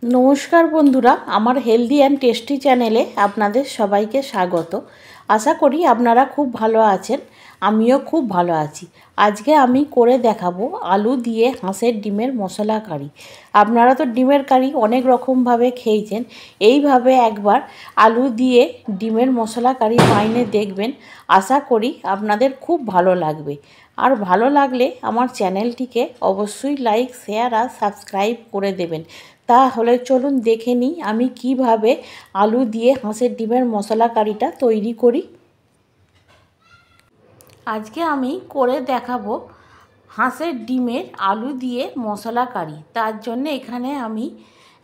নমস্কার বন্ধুরা, আমার হেলদি অ্যান্ড টেস্টি চ্যানেলে আপনাদের সবাইকে স্বাগত। আশা করি আপনারা খুব ভালো আছেন, আমিও খুব ভালো আছি। আজকে আমি করে দেখাবো আলু দিয়ে হাঁসের ডিমের মশলা কারি। আপনারা তো ডিমের কারি অনেক রকমভাবে খেয়েছেন, এইভাবে একবার আলু দিয়ে ডিমের মশলা কারি বানিয়ে দেখবেন। আশা করি আপনাদের খুব ভালো লাগবে। আর ভালো লাগলে আমার চ্যানেলটিকে অবশ্যই লাইক, শেয়ার আর সাবস্ক্রাইব করে দেবেন। তাহলে চলুন দেখে নিই আমি কিভাবে আলু দিয়ে হাঁসের ডিমের মশলা কারিটা তৈরি করি। আজকে আমি করে দেখাবো হাঁসের ডিমের আলু দিয়ে মশলা কারি। তার জন্য এখানে আমি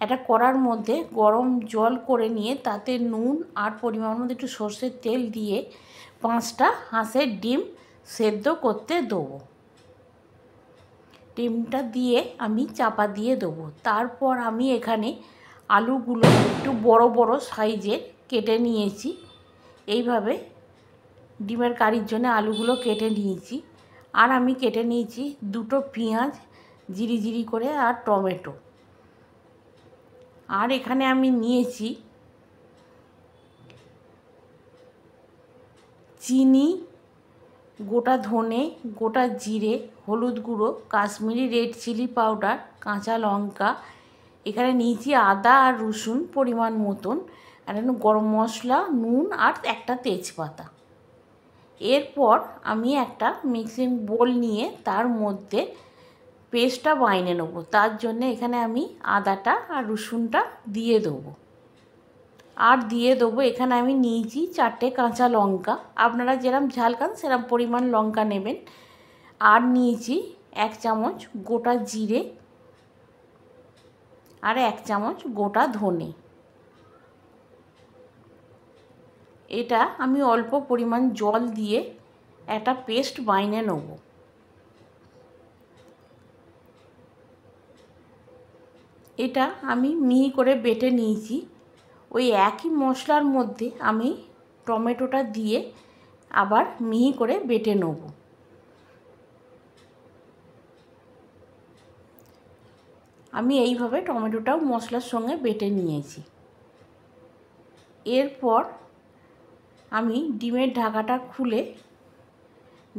একটা কড়ার মধ্যে গরম জল করে নিয়ে তাতে নুন আর পরিমাণ মতো একটু সর্ষের তেল দিয়ে 5টা হাঁসের ডিম সেদ্ধ করতে দেবো। ডিমটা দিয়ে আমি চাপা দিয়ে দেবো। তারপর আমি এখানে আলুগুলো একটু বড় বড় সাইজের কেটে নিয়েছি। এইভাবে ডিমের কারির জন্য আলুগুলো কেটে নিয়েছি। আর আমি কেটে নিয়েছি 2টো পেঁয়াজ জিরি জিরি করে, আর টমেটো। আর এখানে আমি নিয়েছি চিনি, গোটা ধনে, গোটা জিরে, হলুদ গুঁড়ো, কাশ্মীরি রেড চিলি পাউডার, কাঁচা লঙ্কা। এখানে নিয়েছি আদা আর রসুন পরিমাণ মতন, আর গরম মশলা, নুন আর একটা তেজপাতা। এরপর আমি একটা মিক্সিং বোল নিয়ে তার মধ্যে পেস্টটা বানিয়ে নেবো। তার জন্য এখানে আমি আদাটা আর রসুনটা দিয়ে দেবো। আর দিয়ে দেবো এখানে আমি নিয়েছি 4টে কাঁচা লঙ্কা। আপনারা যেরকম ঝাল খান সেরকম পরিমাণ লঙ্কা নেবেন। আর নিয়েছি 1 চামচ গোটা জিরে আর 1 চামচ গোটা ধনে। এটা আমি অল্প পরিমাণ জল দিয়ে একটা পেস্ট বানিয়ে নেব। এটা আমি মিহি করে বেটে নিয়েছি। ওই একই মশলার মধ্যে আমি টমেটোটা দিয়ে আবার মিহি করে বেটে নেব। আমি এইভাবে টমেটোটাও মশলার সঙ্গে বেটে নিয়েছি। এরপর আমি ডিমের ঢাকাটা খুলে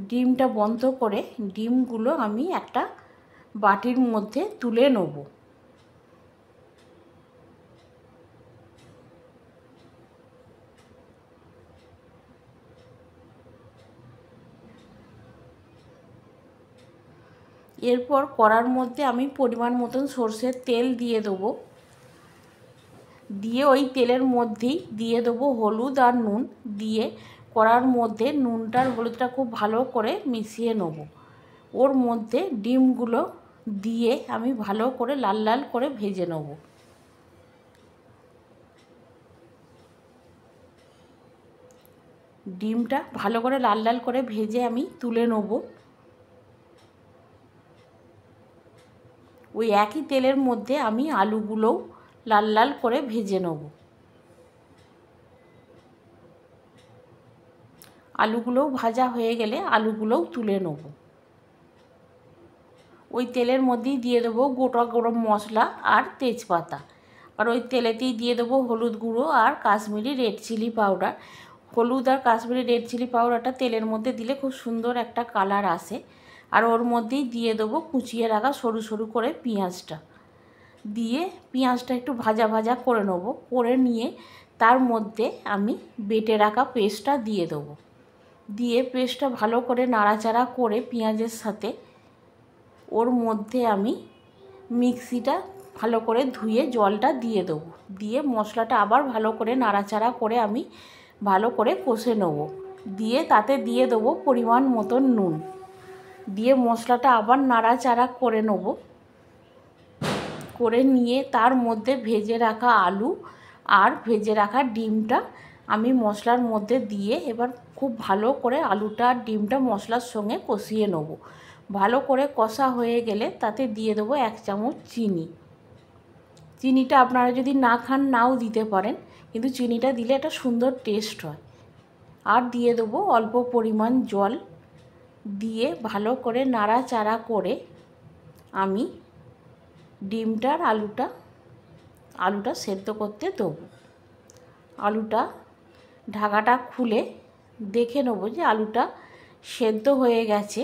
ডিমটা বন্ধ করে ডিমগুলো আমি একটা বাটির মধ্যে তুলে নেব। এরপর কড়ার মধ্যে আমি পরিমাণ মতন সর্ষের তেল দিয়ে দেবো। দিয়ে ওই তেলের মধ্যেই দিয়ে দেবো হলুদ আর নুন। দিয়ে কড়ার মধ্যে নুনটা আর হলুদটা খুব ভালো করে মিশিয়ে নেব। ওর মধ্যে ডিমগুলো দিয়ে আমি ভালো করে লাল লাল করে ভেজে নেব। ডিমটা ভালো করে লাল লাল করে ভেজে আমি তুলে নেব। ওই একই তেলের মধ্যে আমি আলুগুলোও লাল লাল করে ভেজে নেব। আলুগুলোও ভাজা হয়ে গেলে আলুগুলোও তুলে নেব। ওই তেলের মধ্যেই দিয়ে দেবো গোটা গরম মশলা আর তেজপাতা। আর ওই তেলেতেই দিয়ে দেবো হলুদ গুঁড়ো আর কাশ্মীরি রেড চিলি পাউডার। হলুদ আর কাশ্মীরি রেড চিলি পাউডারটা তেলের মধ্যে দিলে খুব সুন্দর একটা কালার আসে। আর ওর মধ্যেই দিয়ে দেবো কুচিয়ে রাখা সরু সরু করে পেঁয়াজটা। দিয়ে পেঁয়াজটা একটু ভাজা ভাজা করে নেব। করে নিয়ে তার মধ্যে আমি বেটে রাখা পেস্টটা দিয়ে দেবো। দিয়ে পেস্টটা ভালো করে নাড়াচাড়া করে পেঁয়াজের সাথে ওর মধ্যে আমি মিক্সিটা ভালো করে ধুয়ে জলটা দিয়ে দেবো। দিয়ে মশলাটা আবার ভালো করে নাড়াচাড়া করে আমি ভালো করে কষে নেব। দিয়ে তাতে দিয়ে দেবো পরিমাণ মতন নুন। দিয়ে মশলাটা আবার নাড়াচাড়া করে নেব। করে নিয়ে তার মধ্যে ভেজে রাখা আলু আর ভেজে রাখা ডিমটা আমি মশলার মধ্যে দিয়ে এবার খুব ভালো করে আলুটা আর ডিমটা মশলার সঙ্গে কষিয়ে নেব। ভালো করে কষা হয়ে গেলে তাতে দিয়ে দেবো 1 চামচ চিনি। চিনিটা আপনারা যদি না খান নাও দিতে পারেন, কিন্তু চিনিটা দিলে একটা সুন্দর টেস্ট হয়। আর দিয়ে দেবো অল্প পরিমাণ জল। দিয়ে ভালো করে নাড়াচাড়া করে আমি ডিমটার আলুটা আলুটা সেদ্ধ করতে দেবো। আলুটা ঢাকাটা খুলে দেখে নেবো যে আলুটা সেদ্ধ হয়ে গেছে।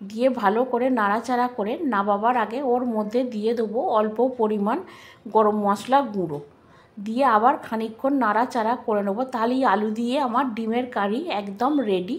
দিয়ে ভালো করে নাড়াচাড়া করে নামাবার আগে ওর মধ্যে দিয়ে দেবো অল্প পরিমাণ গরম মশলা গুঁড়ো, দিয়ে আবার খানিকক্ষণ নাড়াচাড়া করে নেবো। তাহলেই আলু দিয়ে আমার ডিমের কারি একদম রেডি।